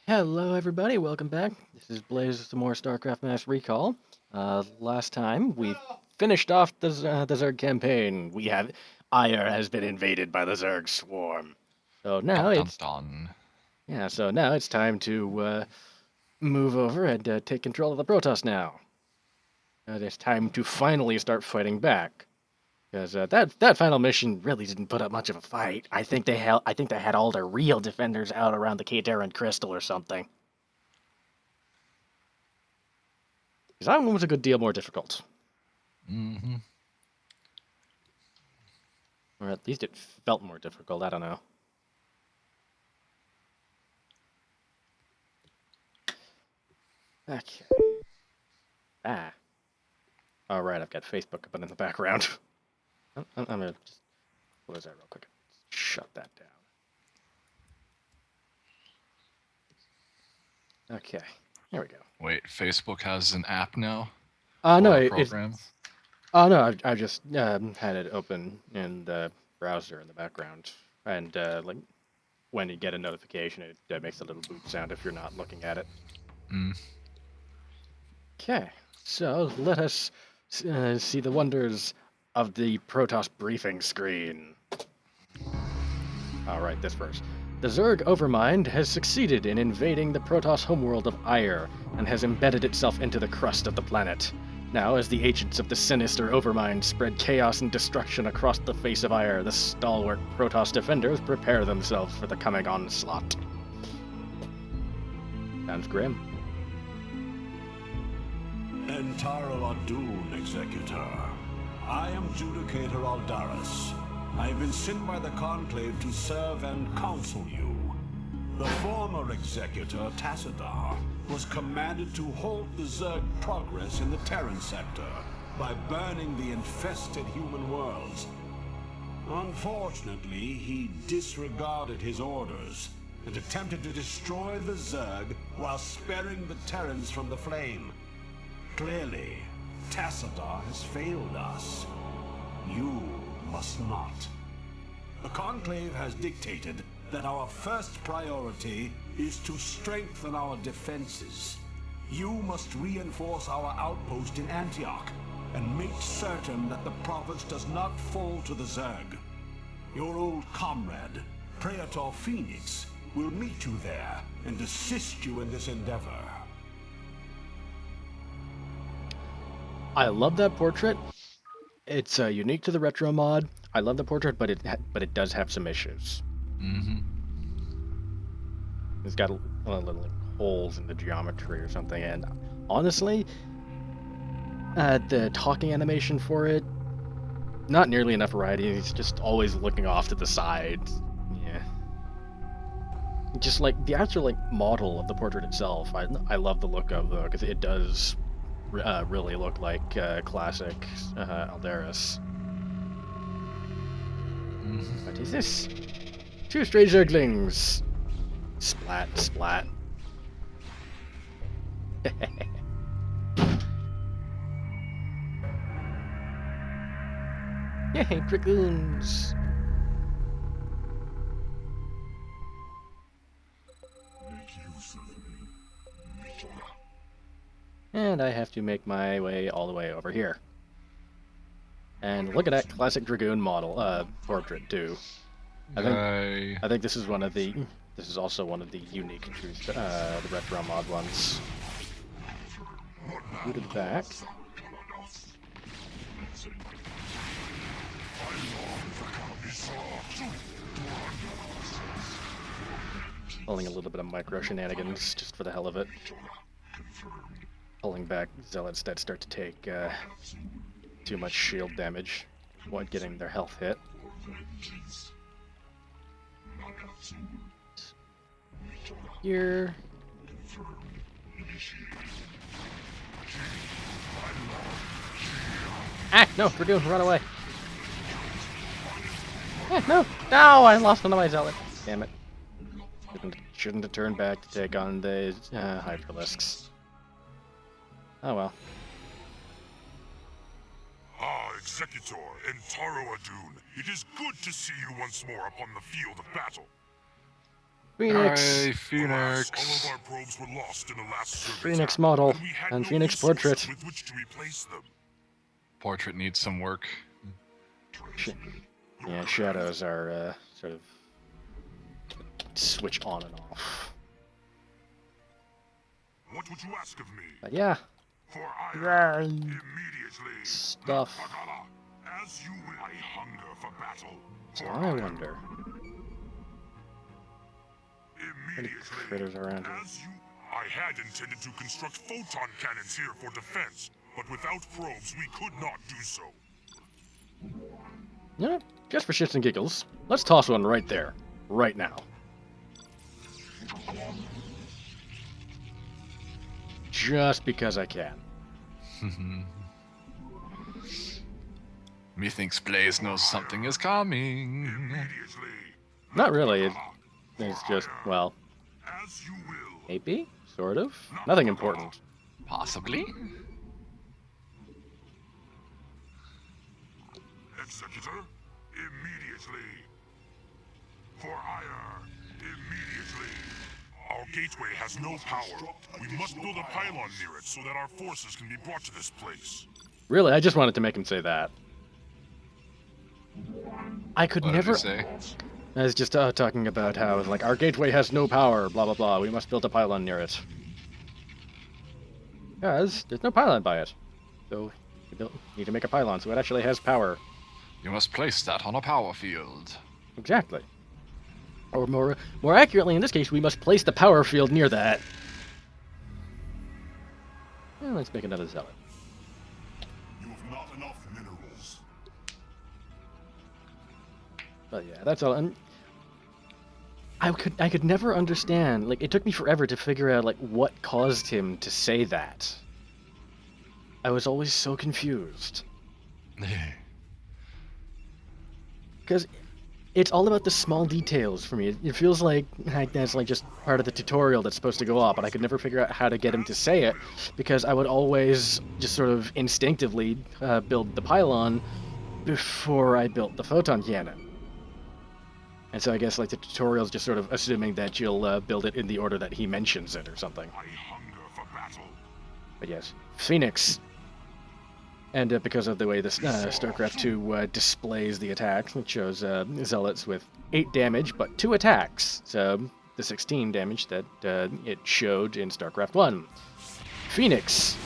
Hello, everybody. Welcome back. This is Blaze with some more Starcraft Mass Recall. Last time we finished off the Zerg campaign. Ire has been invaded by the Zerg swarm. So now Dun dun it's dun. so now it's time to move over and take control of the Protoss. Now it's time to finally start fighting back. Because that final mission really didn't put up much of a fight. I think they had all their real defenders out around the Kateran Crystal or something. Because that one was a good deal more difficult. Mm-hmm. Or at least it felt more difficult, I don't know. Okay. Ah. Alright, I've got Facebook up in the background. I'm gonna just close that real quick. Shut that down. Okay. There we go. Wait, Facebook has an app now? No, Or a it's... program? Oh, no, I just had it open in the browser in the background. And, like, when you get a notification, it makes a little boop sound if you're not looking at it. Mm. Okay, so let us see the wonders of the Protoss briefing screen. Alright, this first. The Zerg Overmind has succeeded in invading the Protoss homeworld of Ire and has embedded itself into the crust of the planet. Now, as the agents of the sinister Overmind spread chaos and destruction across the face of Ire, the stalwart Protoss defenders prepare themselves for the coming onslaught. Sounds grim. Entaro Adun, Executor. I am Judicator Aldaris. I have been sent by the Conclave to serve and counsel you. The former Executor, Tassadar, was commanded to halt the Zerg progress in the Terran sector by burning the infested human worlds. Unfortunately, he disregarded his orders and attempted to destroy the Zerg while sparing the Terrans from the flame. Clearly, Tassadar has failed us. You must not. The Conclave has dictated that our first priority is to strengthen our defenses. You must reinforce our outpost in Antioch and make certain that the province does not fall to the Zerg. Your old comrade, Praetor Phoenix, will meet you there and assist you in this endeavor. I love that portrait. It's unique to the retro mod. I love the portrait, but it does have some issues. Mm-hmm. It's got little holes in the geometry or something, and honestly, the talking animation for it, not nearly enough variety. He's just always looking off to the side. Yeah. Just like the actual model of the portrait itself, I love the look of because it does really look like classic Aldaris. Mm-hmm. What is this? Two stray zerglings. Splat, splat. Yay, dragoons! And I have to make my way all the way over here. And look at that classic dragoon model, portrait too. I think this is this is also one of the unique the retro mod ones. Go to the back. Pulling a little bit of micro shenanigans just for the hell of it. Pulling back zealots that start to take too much shield damage, avoid getting their health hit. Here. Ah, no, Dragoon, run away. No, I lost one of my zealots. Damn it. Shouldn't have turned back to take on the Hyperlisks. Oh well. Executor, Entaro Adun, it is good to see you once more upon the field of battle. Phoenix. Hey, Alas, Phoenix. all of our probes were lost in the last survey Phoenix attack, model and we had and no Phoenix resources portrait. with which to replace them. Portrait needs some work. Yeah, shadows are sort of switch on and off. What would you ask of me? But yeah, For I yeah, immediately. stuff. Nakpagala, as you will, I hunger for battle. So For I wonder, any Immediately. critters around here? As you, I had intended to construct photon cannons here for defense, but without probes, we could not do so. You know, just for shits and giggles, let's toss one right there, right now. Just because I can. Methinks Blaze knows something is coming. Immediately. Not really. It's just, well, As you will. maybe, sort of. Nothing important. Possibly. Executor, immediately. For hire, immediately. Our gateway has no power. We must build a pylon near it so that our forces can be brought to this place. Really, I just wanted to make him say that. I could What never. did he say? I was just talking about how, like, our gateway has no power, blah blah blah. We must build a pylon near it. Because there's no pylon by it. So, we need to make a pylon so it actually has power. You must place that on a power field. Exactly. Or more accurately, in this case, we must place the power field near that. Well, let's make another zealot. You have not enough minerals. But yeah, that's all. And I could never understand. Like, it took me forever to figure out like what caused him to say that. I was always so confused because it's all about the small details for me. It feels like that's like just part of the tutorial that's supposed to go up, but I could never figure out how to get him to say it because I would always just sort of instinctively build the pylon before I built the photon cannon. And so I guess like the tutorial's just sort of assuming that you'll build it in the order that he mentions it or something. I hunger for battle. But yes, Phoenix. And because of the way this Starcraft 2 displays the attacks, it shows Zealots with 8 damage, but 2 attacks. So the 16 damage that it showed in Starcraft 1. Phoenix,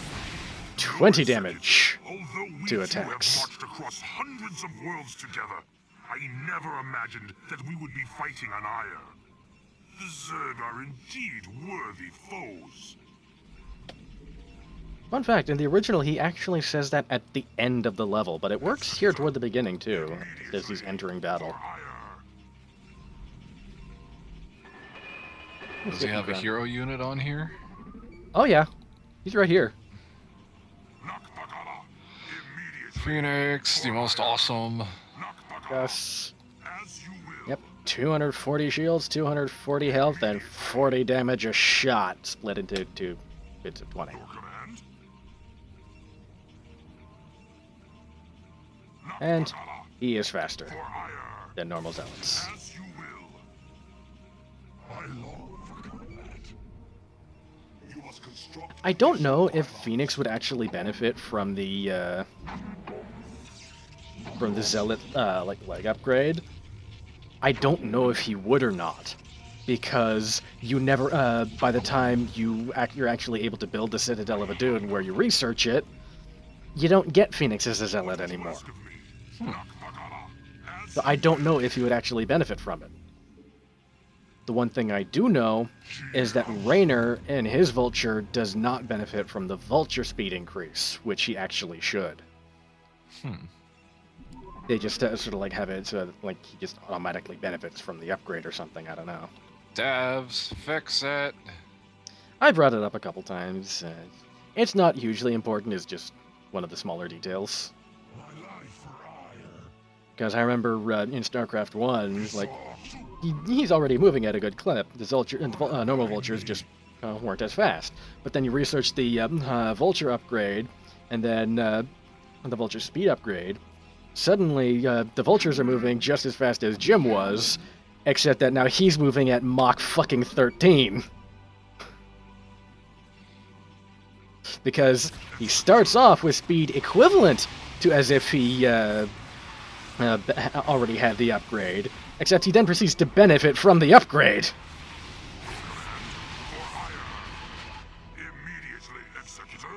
20 damage, Although we 2 two attacks. have marched across hundreds of worlds together, I never imagined that we would be fighting on Ire. The Zerg are indeed worthy foes. Fun fact, in the original he actually says that at the end of the level, but it works here toward the beginning too, as he's entering battle. Ire. Does he have a hero unit on here? Oh yeah, he's right here. Nakpagala. Immediately. Phoenix, the most awesome. Nakpagala. Yes. As you will. Yep, 240 shields, 240 health, and 40 damage a shot, split into 2 bits of 20. Your command. And Nakpagala. he is faster For Ire. than normal zealots. As you will. I long for combat. You must construct. I don't know if Phoenix would actually benefit from the zealot like leg upgrade. I don't know if he would or not, because you never by the time you're actually able to build the Citadel of Adun where you research it, you don't get Phoenix as a zealot anymore. So I don't know if he would actually benefit from it. The one thing I do know is that Raynor and his Vulture does not benefit from the Vulture speed increase, which he actually should. They just sort of like have it so that, like, he just automatically benefits from the upgrade or something, I don't know. Devs, fix it. I brought it up a couple times. It's not hugely important, it's just one of the smaller details. Because I remember in StarCraft 1, like, he's already moving at a good clip. The normal Vultures just weren't as fast. But then you research the Vulture upgrade, and then the Vulture speed upgrade. Suddenly, the Vultures are moving just as fast as Jim was, except that now he's moving at Mach fucking 13. Because he starts off with speed equivalent to as if he already had the upgrade, except he then proceeds to benefit from the upgrade. Immediately, Executor.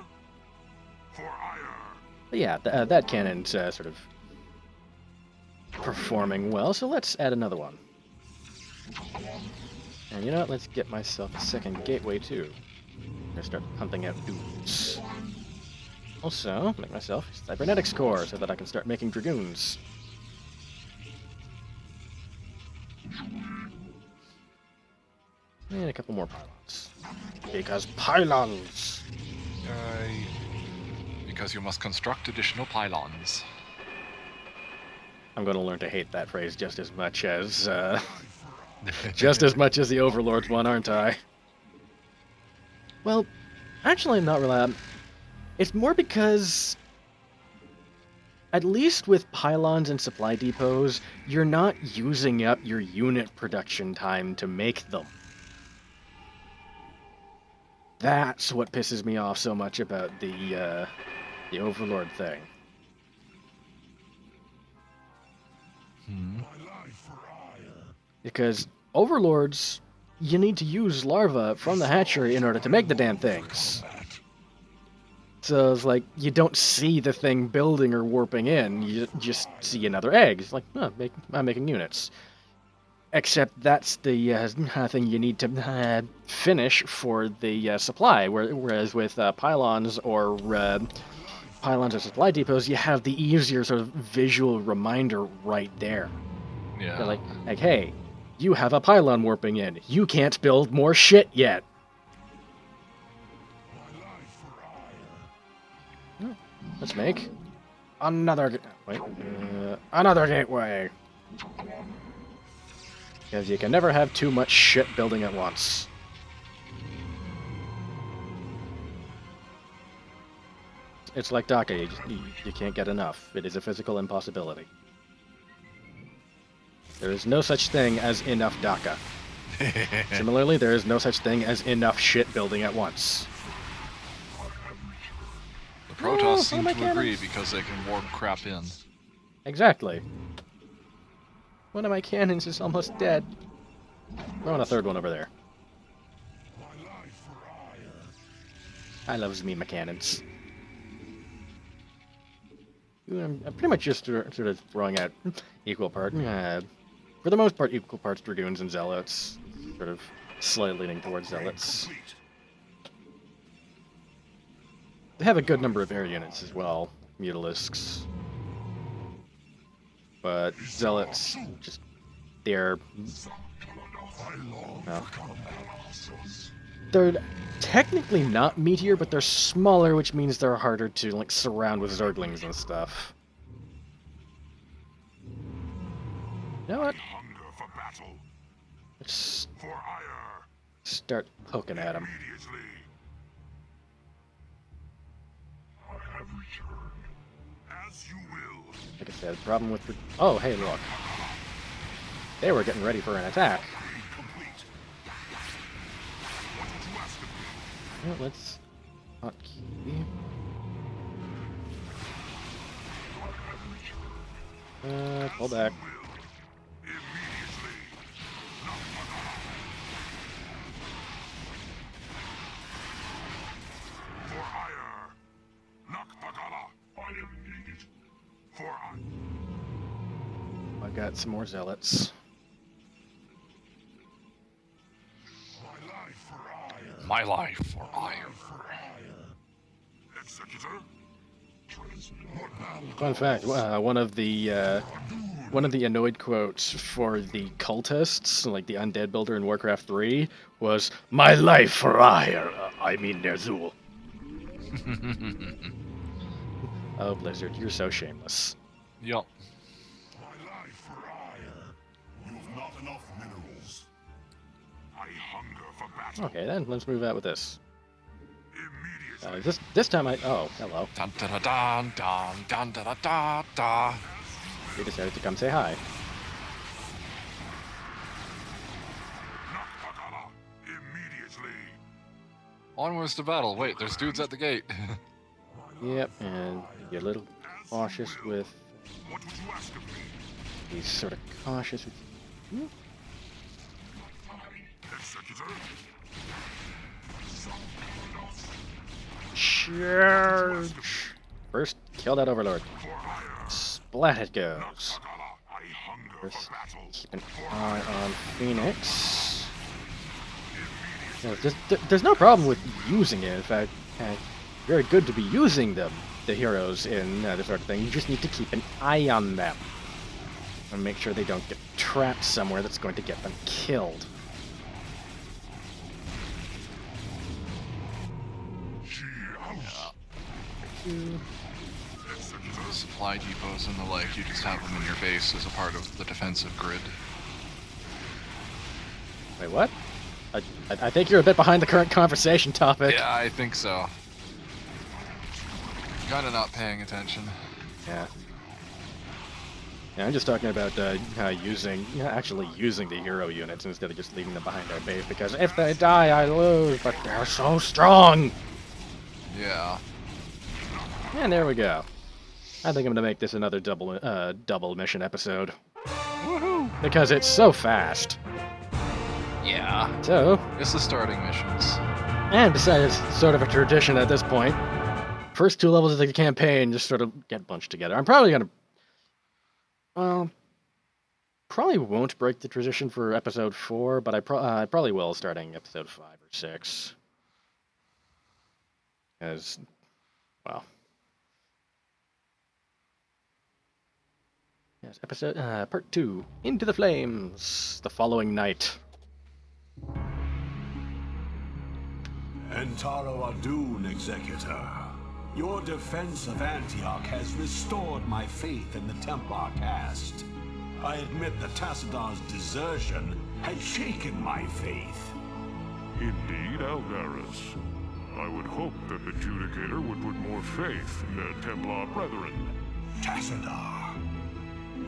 For ire. But yeah, that cannon's sort of performing well, so let's add another one. And you know what, let's get myself a second gateway too. I'm gonna start pumping out dudes. Also, make myself a cybernetics core so that I can start making dragoons. And a couple more pylons. Because pylons! Yay. Because you must construct additional pylons. I'm gonna learn to hate that phrase just as much as the Overlord's one, aren't I? Well, actually, not really. It's more because, at least with pylons and supply depots, you're not using up your unit production time to make them. That's what pisses me off so much about the Overlord thing. Because Overlords, you need to use larvae from the hatchery in order to make the damn things. So it's like, you don't see the thing building or warping in, you just see another egg. It's like, oh, I'm making units. Except that's the thing you need to finish for the supply, whereas with pylons or supply depots, you have the easier sort of visual reminder right there. Yeah. They're like, hey, you have a pylon warping in. You can't build more shit yet. Let's make another another gateway. Because you can never have too much shit building at once. It's like DACA, you can't get enough. It is a physical impossibility. There is no such thing as enough DACA. Similarly, there is no such thing as enough shit building at once. The Protoss seem to agree because they can warp crap in. Exactly. One of my cannons is almost dead. I want a third one over there. I loves me my cannons. I'm pretty much just sort of throwing out equal part. For the most part, equal parts Dragoons and Zealots. Sort of slightly leaning towards Zealots. They have a good number of air units as well. Mutalisks. But Zealots, just, they're... well, they're technically not meteor, but they're smaller, which means they're harder to, like, surround with Zerglings and stuff. You know what? Let's start poking at them. Like I said, problem with... oh, hey, look. They were getting ready for an attack. Well, let's... hotkey. Pull back. I got some more zealots. My life for ire. Fun fact: one of the annoyed quotes for the cultists, like the undead builder in Warcraft 3, was "My life for ire." I mean Ner'zhul. Oh, Blizzard, you're so shameless. Yup. Okay, then let's move out with this. This time I... oh, hello. Dun dun dun dun dun dun dun dun. You decided to come say hi. Onwards to battle. Wait, there's dudes at the gate. Yep, and be a little cautious with. What would you ask of me? Be sort of cautious with. Executor? Charge! First, kill that overlord. For hire. Splat it goes. I hunger First, for battle. keep an eye on Phoenix. Yeah, there's no problem with using it. In fact, very good to be using them, the heroes in this sort of thing. You just need to keep an eye on them and make sure they don't get trapped somewhere that's going to get them killed. Supply depots and the like, you just have them in your base as a part of the defensive grid. Wait, what? I think you're a bit behind the current conversation topic. Yeah, I think so. Kinda not paying attention. Yeah. Yeah, I'm just talking about actually using the hero units instead of just leaving them behind our base, because if they die, I lose, but they're so strong! Yeah. And there we go. I think I'm gonna make this another double mission episode. Woohoo! Because it's so fast. Yeah. So, It's the starting missions. and besides, it's sort of a tradition at this point. First 2 levels of the campaign just sort of get bunched together. I'm probably gonna... Well... Probably won't break the tradition for episode 4, but I probably will starting episode 5 or 6. As... well... Yes, episode, part 2, Into the Flames, the following night. Entaro Adun, Executor. Your defense of Antioch has restored my faith in the Templar caste. I admit that Tassadar's desertion had shaken my faith. Indeed, Aldaris. I would hope that the Judicator would put more faith in their Templar brethren. Tassadar,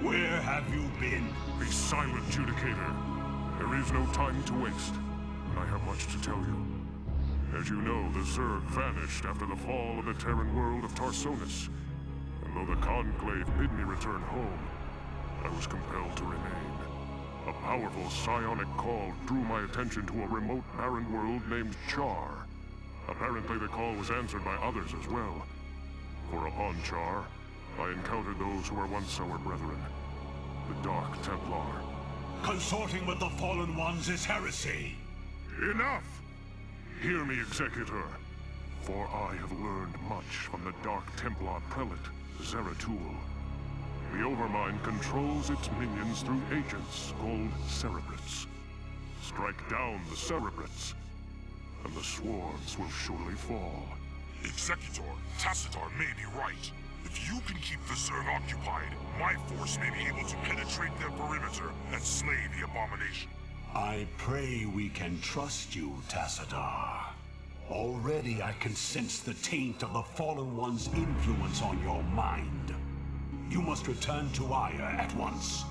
where have you been? Be silent, Judicator. There is no time to waste, and I have much to tell you. As you know, the Zerg vanished after the fall of the Terran world of Tarsonis. And though the Conclave bid me return home, I was compelled to remain. A powerful psionic call drew my attention to a remote barren world named Char. Apparently the call was answered by others as well. For upon Char, I encountered those who were once our brethren, the Dark Templar. Consorting with the Fallen Ones is heresy. Enough! Hear me, Executor, for I have learned much from the Dark Templar prelate, Zeratul. The Overmind controls its minions through agents called Cerebrates. Strike down the Cerebrates, and the swarms will surely fall. Executor, Tassadar may be right. If you can keep the Zerg occupied, my force may be able to penetrate their perimeter and slay the abomination. I pray we can trust you, Tassadar. Already I can sense the taint of the Fallen One's influence on your mind. You must return to Ire at once.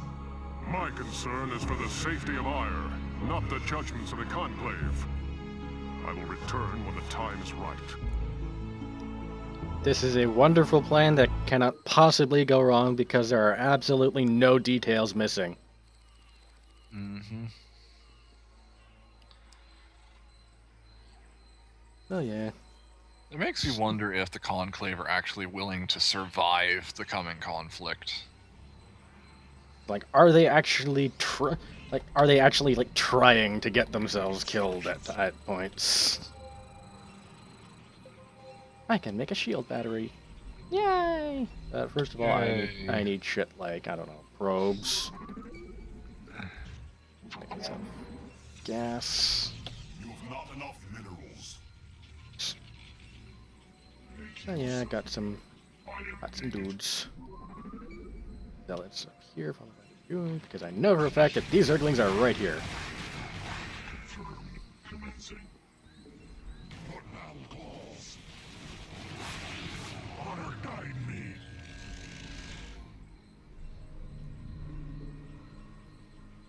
My concern is for the safety of Ire, not the judgments of the Conclave. I will return when the time is right. This is a wonderful plan that cannot possibly go wrong because there are absolutely no details missing. Mm-hmm. Oh yeah. It makes you wonder if the Conclave are actually willing to survive the coming conflict. Like, are they actually trying to get themselves killed at points? I can make a shield battery. Yay! First of all, I need shit like, I don't know, probes. Get some gas. You have not enough minerals. Oh yeah, I got some dudes. Zealots up here, followed by the Dune, because I know for a fact that these Zerglings are right here.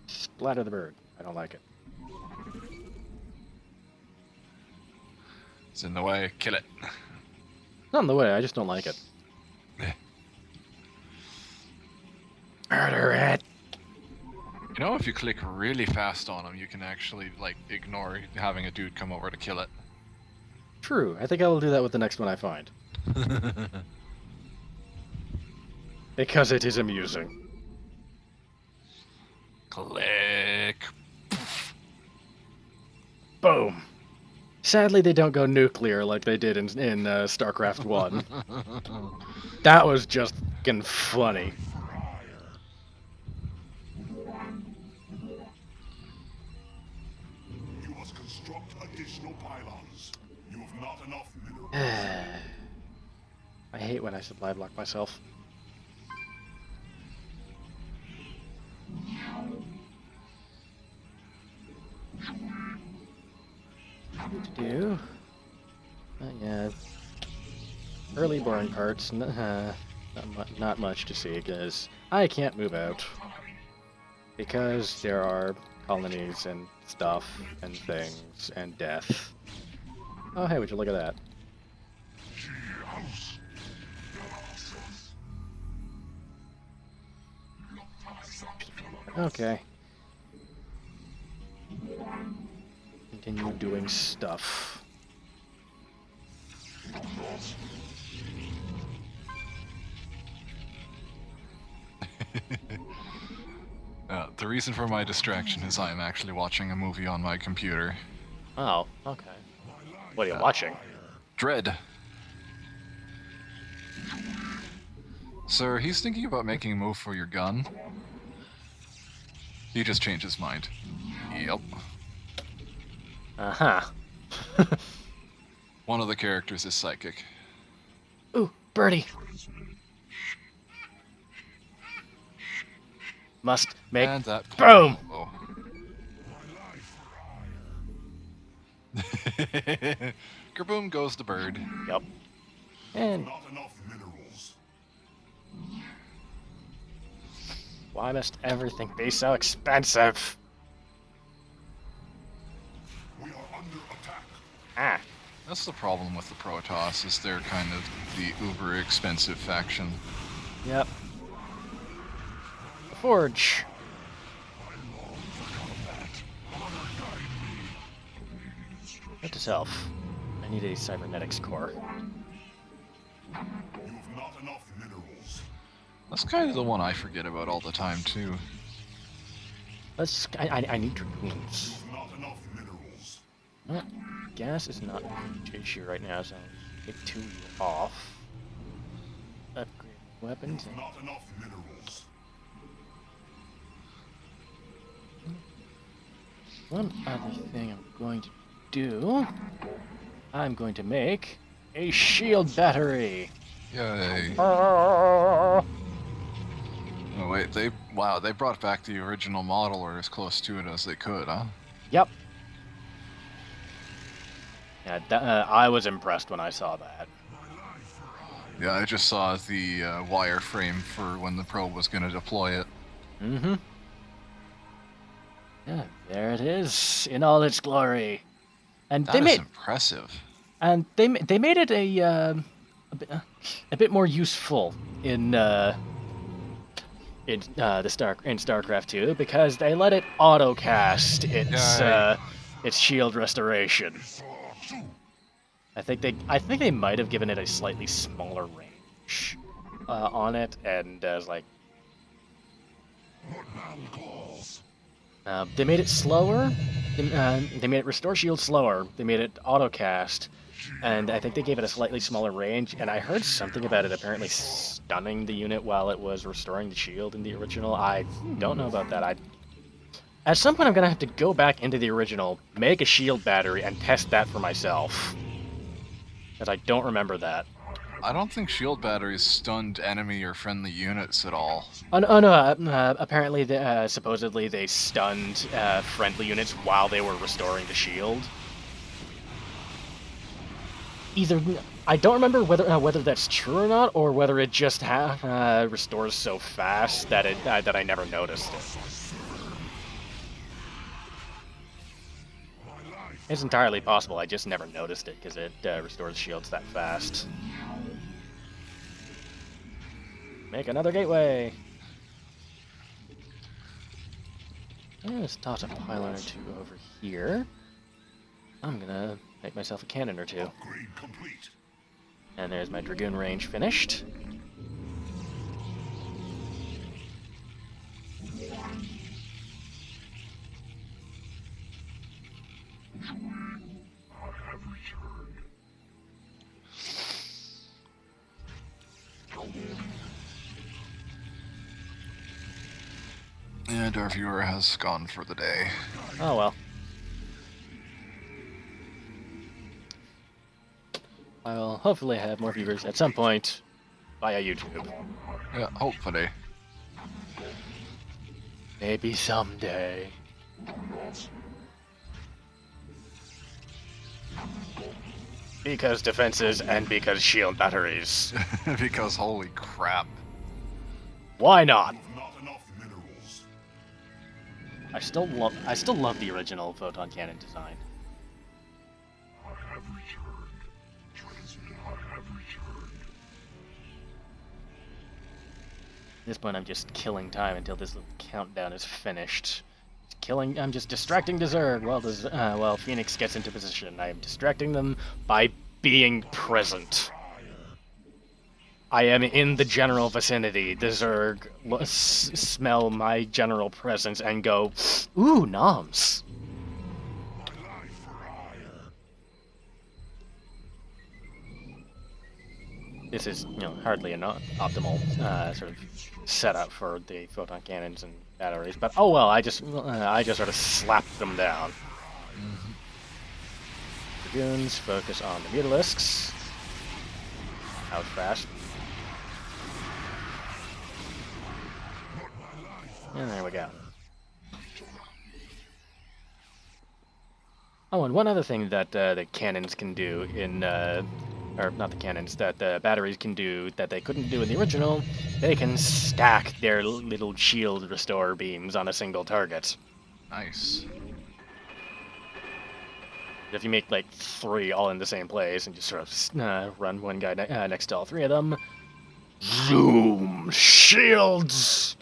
Splatter the bird. I don't like it. It's in the way. Kill it. Not in the way, I just don't like it. Murder it! You know, if you click really fast on him, you can actually, like, ignore having a dude come over to kill it. True, I think I will do that with the next one I find. Because it is amusing. Click. Boom! Sadly, they don't go nuclear like they did in StarCraft 1. That was just fucking funny. You must construct additional pylons. You have not enough minerals. I hate when I supply block myself. What to do? Yeah. Early boring parts. Not much to see because I can't move out. Because there are colonies and stuff and things and death. Oh, hey, would you look at that? Okay. Continue doing stuff. The reason for my distraction is I am actually watching a movie on my computer. Oh, okay. What are you watching? Dread. Sir, he's thinking about making a move for your gun. He just changed his mind. Yep. Uh-huh. One of the characters is psychic. Ooh, birdie. Must make... And that... Boom! Oh. Kerboom goes the bird. Yep. And Not enough minerals. why must everything be so expensive? We are under attack. Ah. That's the problem with the Protoss, is they're kind of the uber expensive faction. Yep. Forge. Note to self. I need a cybernetics core. You have not enough minerals. That's kind of the one I forget about all the time, too. Let's... I need dragoons. Not enough minerals. Well, gas is not an issue right now, so I'll take 2 off. Upgrade weapons. Not enough minerals. One other thing I'm going to do, I'm going to make a shield battery. Yay. Ah. Oh wait, they brought back the original model, or as close to it as they could, huh? Yep. Yeah, I was impressed when I saw that. Yeah, I just saw the wireframe for when the probe was going to deploy it. Mm-hmm. Yeah, there it is in all its glory. And That is impressive. they made it a bit more useful in StarCraft 2 because they let it auto cast its shield restoration. I think they might have given it a slightly smaller range on it, and it's like they made it slower. They made it restore shield slower. They made it auto cast, and I think they gave it a slightly smaller range. And I heard something about it apparently stunning the unit while it was restoring the shield in the original. I don't know about that. At some point I'm gonna have to go back into the original, make a shield battery, and test that for myself, because I don't remember that. I don't think shield batteries stunned enemy or friendly units at all. Oh no! Apparently, supposedly they stunned friendly units while they were restoring the shield. Either I don't remember whether that's true or not, or whether it just restores so fast that that I never noticed it. It's entirely possible. I just never noticed it because it restores shields that fast. Make another gateway. Let's toss a pylon or two over here. I'm gonna make myself a cannon or two. Upgrade complete. And there's my Dragoon range finished. I have returned. And our viewer has gone for the day. Oh well. I will hopefully have more viewers at some point via YouTube. Yeah, hopefully. Maybe someday. Because defenses and because shield batteries. Because holy crap. Why not? Not enough minerals. I still love the original photon cannon design. I have returned. Transmit. I have returned. At this point, I'm just killing time until this little countdown is finished. I'm just distracting the Zerg while Phoenix gets into position. I am distracting them by being present. I am in the general vicinity. The Zerg smell my general presence and go, ooh, noms. This is, hardly an optimal sort of setup for the photon cannons and batteries, but oh well. I just sort of slapped them down. Dragoons focus on the mutalisks. Out fast. And there we go. Oh, and one other thing that the cannons can do in or not the cannons, that the batteries can do that they couldn't do in the original, they can stack their little shield restore beams on a single target. Nice. If you make like 3 all in the same place and just sort of run one guy next to all 3 of them, zoom! Shields!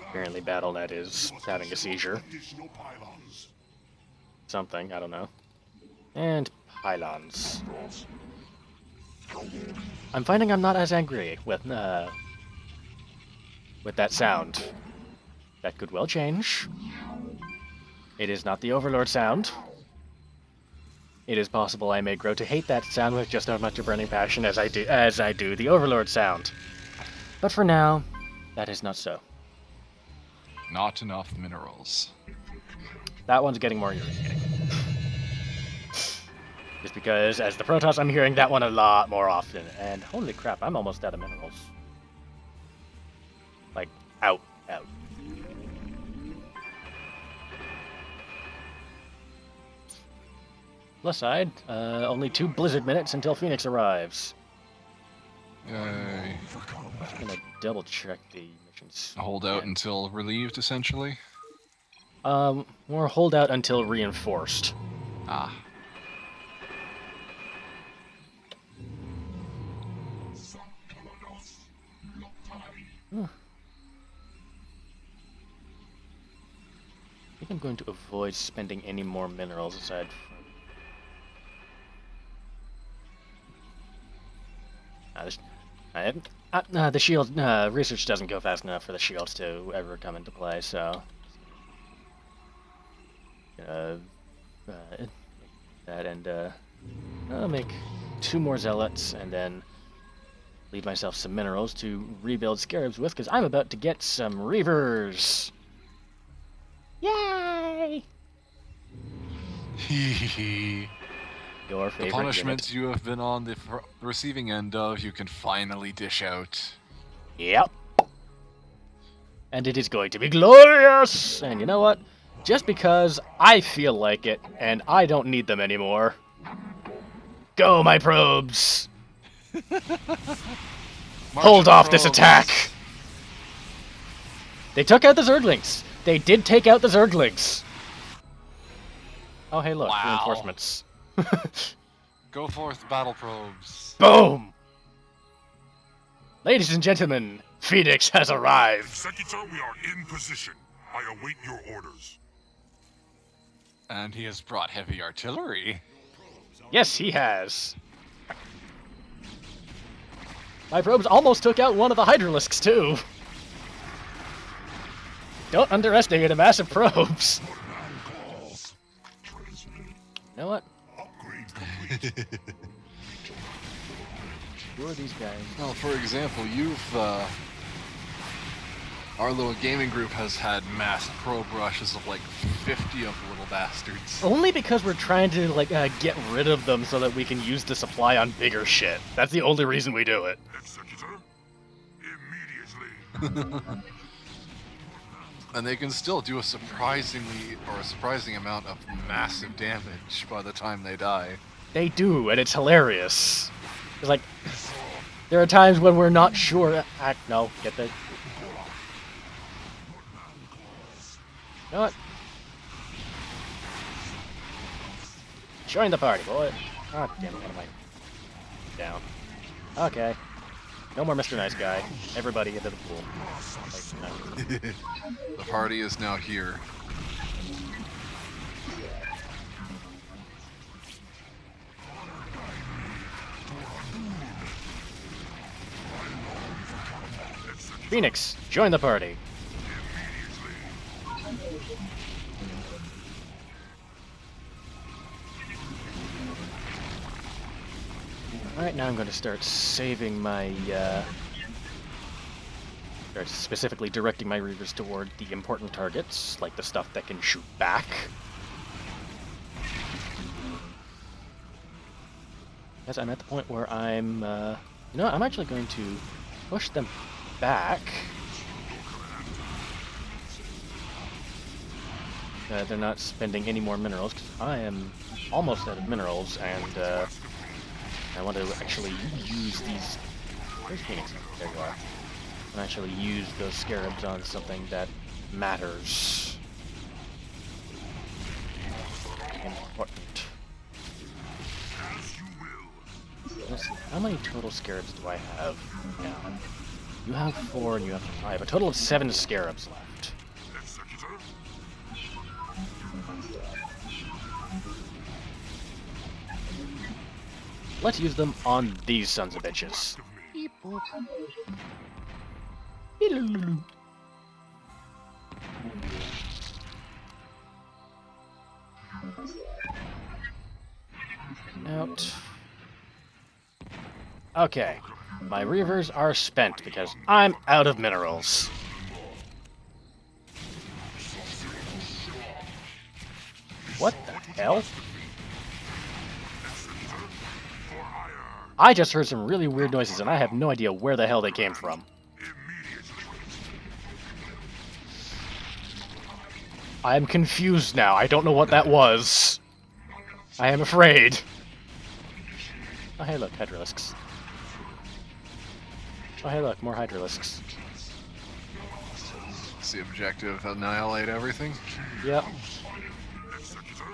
Apparently BattleNet is having a seizure. Additional pylons. Something, I don't know. And pylons. I'm finding I'm not as angry with that sound. That could well change. It is not the Overlord sound. It is possible I may grow to hate that sound with just as much a burning passion as I do the Overlord sound. But for now, that is not so. Not enough minerals. That one's getting more irritating. Just because, as the Protoss, I'm hearing that one a lot more often. And holy crap, I'm almost out of minerals. Like, out. Plus side, only 2 blizzard minutes until Phoenix arrives. Yay. I'm gonna double check the missions. Hold out until relieved, essentially. More hold out until reinforced. Ah. I think I'm going to avoid spending any more minerals aside from... the shield research doesn't go fast enough for the shields to ever come into play, so that and I'll make 2 more zealots and then leave myself some minerals to rebuild scarabs with, because I'm about to get some reavers. Yay! Your favorite The punishments unit. you have been on the receiving end of, you can finally dish out. Yep. And it is going to be glorious! And you know what? Just because I feel like it, and I don't need them anymore. Go, my probes! Hold off this attack! They took out the Zerglings! They did take out the Zerglings! Oh, hey, look, Wow. reinforcements. Go forth, battle probes. Boom! Ladies and gentlemen, Phoenix has arrived! Executor, we are in position. I await your orders. And he has brought heavy artillery. Yes, he has. My probes almost took out one of the Hydralisks, too. Don't underestimate a massive probes. You know what? Who are these guys? Well, for example, our little gaming group has had mass probe rushes of like 50 of the little bastards. Only because we're trying to, like, get rid of them so that we can use the supply on bigger shit. That's the only reason we do it. Executor, immediately. And they can still do a surprising amount of massive damage by the time they die. They do, and it's hilarious. It's like, there are times when we're not sure. No, get the. You know what? Join the party, boy. Oh, damn it, what am I? Down. Okay. No more Mr. Nice Guy. Everybody into the pool. The party is now here. Phoenix, join the party. Alright, now I'm going to start saving my, start specifically directing my Reavers toward the important targets, like the stuff that can shoot back. Yes, I'm at the point where I'm, you know what, I'm actually going to push them back. They're not spending any more minerals, because I am almost out of minerals, and, I want to actually use these... Where's Phoenix? There you are. And actually use those scarabs on something that matters. Important. Let's see, how many total scarabs do I have now? You have 4 and you have 5. I have a total of 7 scarabs left. Let's use them on these sons of bitches. Out. Okay. My Reavers are spent because I'm out of minerals. What the hell? I just heard some really weird noises, and I have no idea where the hell they came from. I am confused now. I don't know what that was. I am afraid. Oh, hey, look, Hydralisks. Oh, hey, look, more Hydralisks. What's the objective? Annihilate everything? Yep.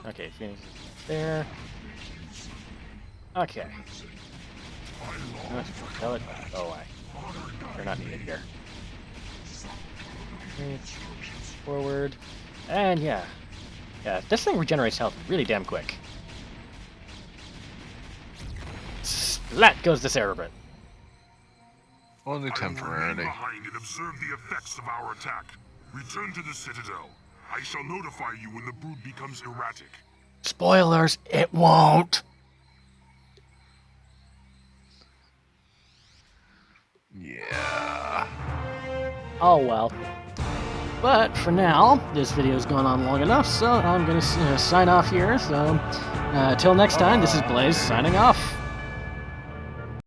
Okay, Phoenix is there. Okay. Tell it. Go away. You're not needed here. Okay. Forward. And yeah. Yeah, this thing regenerates health really damn quick. Splat goes the Cerebrit. Only temporarily. Remain behind and observe the effects of our attack. Return to the Citadel. I shall notify you when the brood becomes erratic. Spoilers, it won't. Yeah. Oh well. But for now, this video's gone on long enough, so I'm gonna sign off here. So, till next time, this is Blaze signing off.